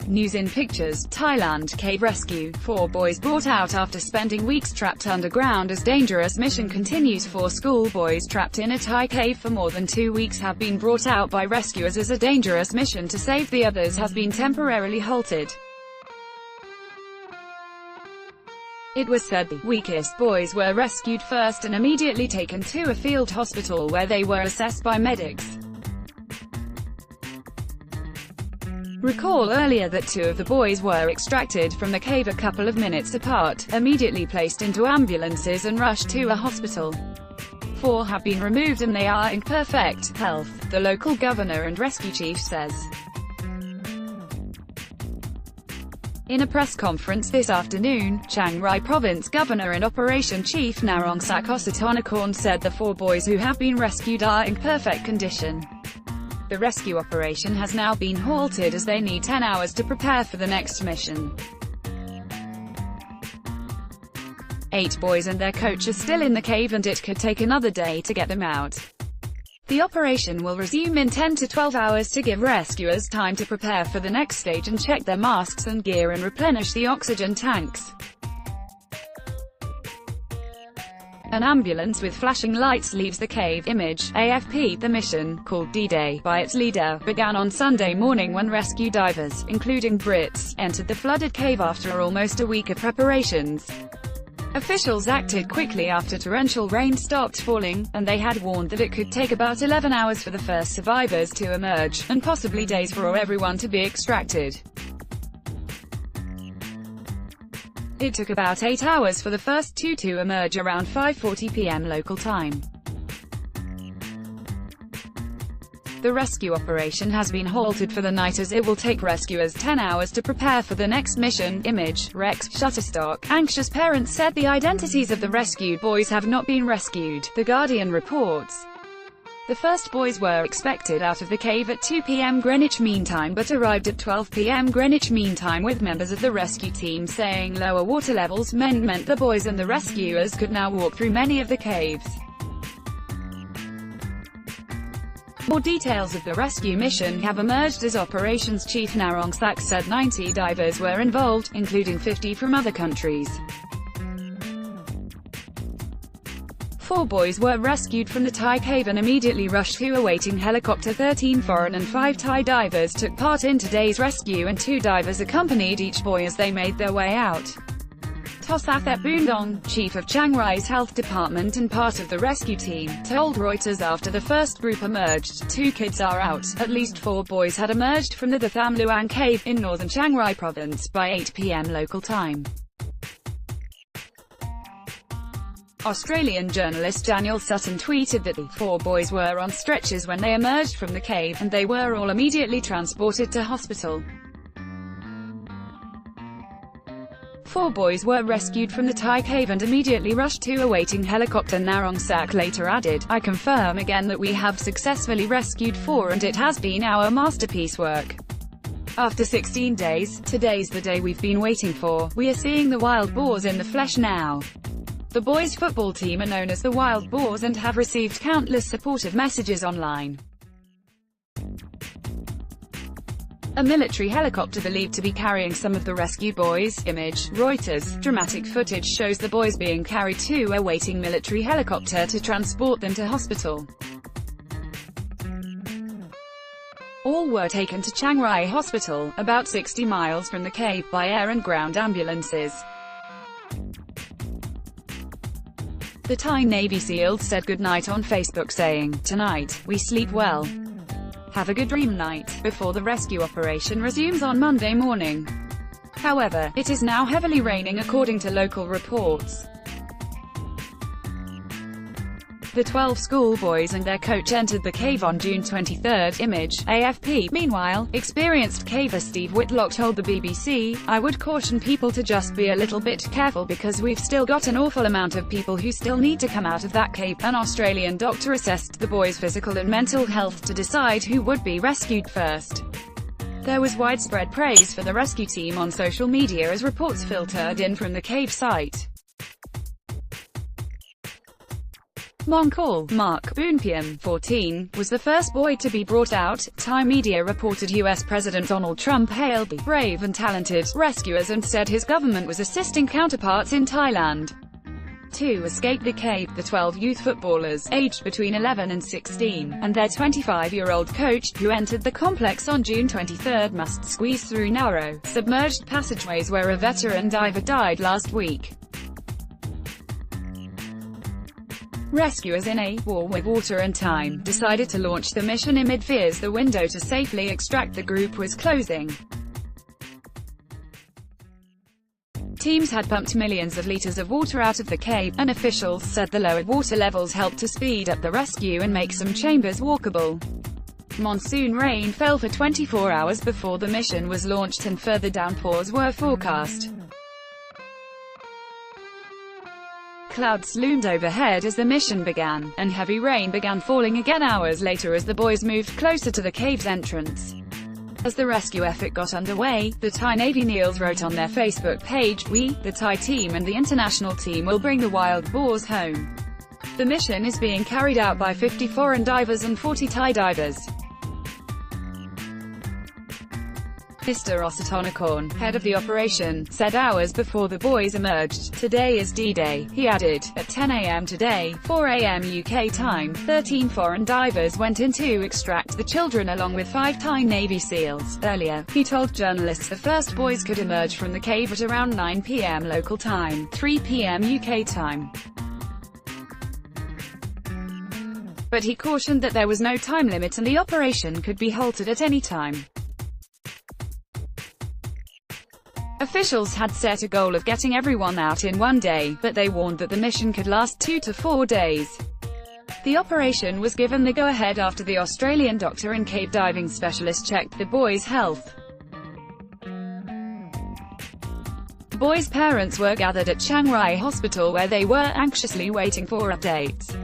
News in Pictures, Thailand cave rescue. 4 boys brought out after spending weeks trapped underground as dangerous mission continues. 4 schoolboys trapped in a Thai cave for more than 2 weeks have been brought out by rescuers as a dangerous mission to save the others has been temporarily halted. It was said the weakest boys were rescued first and immediately taken to a field hospital where they were assessed by medics. Recall earlier that 2 of the boys were extracted from the cave a couple of minutes apart, immediately placed into ambulances and rushed to a hospital. 4 have been removed and they are in perfect health, the local governor and rescue chief says. In a press conference this afternoon, Chiang Rai Province Governor and Operation Chief Narongsak Osatanakorn said the 4 boys who have been rescued are in perfect condition. The rescue operation has now been halted as they need 10 hours to prepare for the next mission. 8 boys and their coach are still in the cave and it could take another day to get them out. The operation will resume in 10 to 12 hours to give rescuers time to prepare for the next stage and check their masks and gear and replenish the oxygen tanks. An ambulance with flashing lights leaves the cave. Image, AFP. The mission, called D-Day by its leader, began on Sunday morning when rescue divers, including Brits, entered the flooded cave after almost a week of preparations. Officials acted quickly after torrential rain stopped falling, and they had warned that it could take about 11 hours for the first survivors to emerge, and possibly days for everyone to be extracted. It took about 8 hours for the first 2 to emerge around 5:40 p.m. local time. The rescue operation has been halted for the night as it will take rescuers 10 hours to prepare for the next mission. Image, Rex, Shutterstock. Anxious parents said the identities of the rescued boys have not been rescued, The Guardian reports. The first boys were expected out of the cave at 2 p.m. Greenwich Mean Time but arrived at 12 p.m. Greenwich Mean Time, with members of the rescue team saying lower water levels meant the boys and the rescuers could now walk through many of the caves. More details of the rescue mission have emerged as Operations Chief Narongsak said 90 divers were involved, including 50 from other countries. 4 boys were rescued from the Thai cave and immediately rushed to a waiting helicopter. 13 foreign and 5 Thai divers took part in today's rescue and 2 divers accompanied each boy as they made their way out. Tosathet Boondong, chief of Chiang Rai's health department and part of the rescue team, told Reuters after the first group emerged, 2 kids are out. At least 4 boys had emerged from the Tham Luang cave, in northern Chiang Rai province, by 8 p.m. local time. Australian journalist Daniel Sutton tweeted that the 4 boys were on stretchers when they emerged from the cave, and they were all immediately transported to hospital. 4 boys were rescued from the Thai cave and immediately rushed to a waiting helicopter. Narongsak later added, "I confirm again that we have successfully rescued 4 and it has been our masterpiece work. After 16 days, today's the day we've been waiting for. We are seeing the wild boars in the flesh now." The boys' football team are known as the Wild Boars and have received countless supportive messages online. A military helicopter believed to be carrying some of the rescued boys. Image, Reuters. Dramatic footage shows the boys being carried to a waiting military helicopter to transport them to hospital. All were taken to Chiang Rai Hospital, about 60 miles from the cave, by air and ground ambulances. The Thai Navy SEALs said goodnight on Facebook saying, "Tonight, we sleep well. Have a good dream night," before the rescue operation resumes on Monday morning. However, it is now heavily raining according to local reports. The 12 schoolboys and their coach entered the cave on June 23. Image, AFP. Meanwhile, experienced caver Steve Whitlock told the BBC, "I would caution people to just be a little bit careful because we've still got an awful amount of people who still need to come out of that cave." An Australian doctor assessed the boys' physical and mental health to decide who would be rescued first. There was widespread praise for the rescue team on social media as reports filtered in from the cave site. Monkol, Mark Boonpian, 14, was the first boy to be brought out. Thai media reported U.S. President Donald Trump hailed the brave and talented rescuers and said his government was assisting counterparts in Thailand to escape the cave. The 12 youth footballers, aged between 11 and 16, and their 25-year-old coach, who entered the complex on June 23, must squeeze through narrow, submerged passageways where a veteran diver died last week. Rescuers in a war with water and time decided to launch the mission amid fears the window to safely extract the group was closing. Teams had pumped millions of liters of water out of the cave, and officials said the lowered water levels helped to speed up the rescue and make some chambers walkable. Monsoon rain fell for 24 hours before the mission was launched and further downpours were forecast. Clouds loomed overhead as the mission began, and heavy rain began falling again hours later as the boys moved closer to the cave's entrance. As the rescue effort got underway, the Thai Navy NEALs wrote on their Facebook page, "We, the Thai team and the international team will bring the wild boars home." The mission is being carried out by 50 foreign divers and 40 Thai divers. Mr. Osatanakorn, head of the operation, said hours before the boys emerged, "Today is D-Day," he added. At 10 a.m. today, 4 a.m. UK time, 13 foreign divers went in to extract the children along with 5 Thai Navy SEALs. Earlier, he told journalists the first boys could emerge from the cave at around 9 p.m. local time, 3 p.m. UK time. But he cautioned that there was no time limit and the operation could be halted at any time. Officials had set a goal of getting everyone out in one day, but they warned that the mission could last 2 to 4 days. The operation was given the go-ahead after the Australian doctor and cave diving specialist checked the boys' health. The boys' parents were gathered at Chiang Rai Hospital where they were anxiously waiting for updates.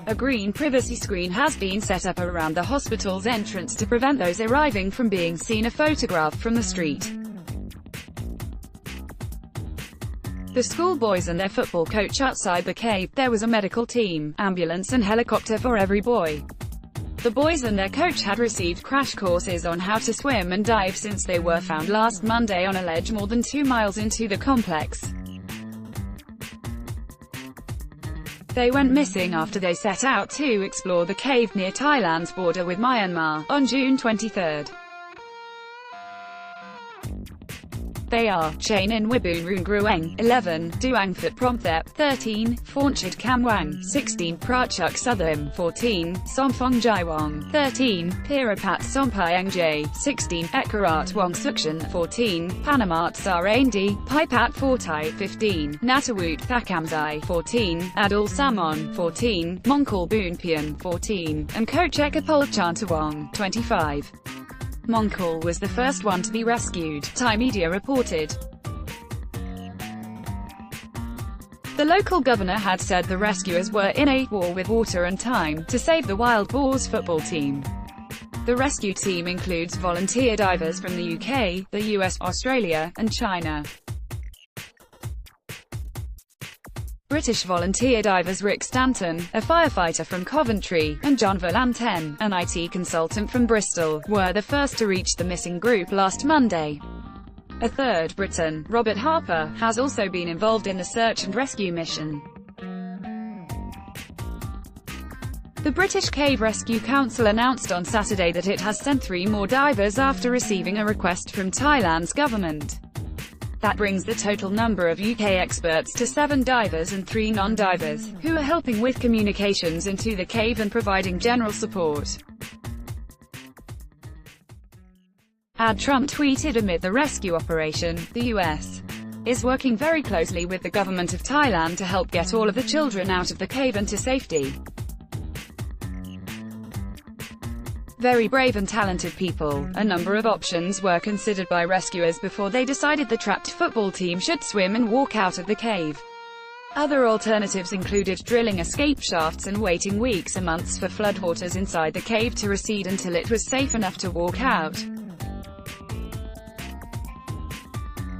A green privacy screen has been set up around the hospital's entrance to prevent those arriving from being seen a photograph from the street. The schoolboys and their football coach outside the cave. There was a medical team, ambulance and helicopter for every boy. The boys and their coach had received crash courses on how to swim and dive since they were found last Monday on a ledge more than 2 miles into the complex. They went missing after they set out to explore the cave near Thailand's border with Myanmar on June 23. They are Chanin Wibun Grueng, 11, Duangphat Promthep, 13, Faunchad Kamwang, 16, Prachuk Suthim, 14, Somphong Jaiwong, 13, Pirapat Sompayang 16, Ekarat Wong Sukshan, 14, Panamat Sarandi, Pipat Fortai, 15, Natawut Thakamzai, 14, Adul Samon, 14, Monkol Boonpian, 14, and Coach Ekapol Chantawong, 25. Monkol was the first one to be rescued, Thai media reported. The local governor had said the rescuers were in a war with water and time to save the Wild Boars football team. The rescue team includes volunteer divers from the UK, the US, Australia, and China. British volunteer divers Rick Stanton, a firefighter from Coventry, and John Valanten, an IT consultant from Bristol, were the first to reach the missing group last Monday. A third, Briton, Robert Harper, has also been involved in the search and rescue mission. The British Cave Rescue Council announced on Saturday that it has sent 3 more divers after receiving a request from Thailand's government. That brings the total number of UK experts to 7 divers and 3 non-divers, who are helping with communications into the cave and providing general support. Trump tweeted amid the rescue operation, "The US is working very closely with the government of Thailand to help get all of the children out of the cave and to safety. Very brave and talented people. A number of options were considered by rescuers before they decided the trapped football team should swim and walk out of the cave. Other alternatives included drilling escape shafts and waiting weeks and months for floodwaters inside the cave to recede until it was safe enough to walk out.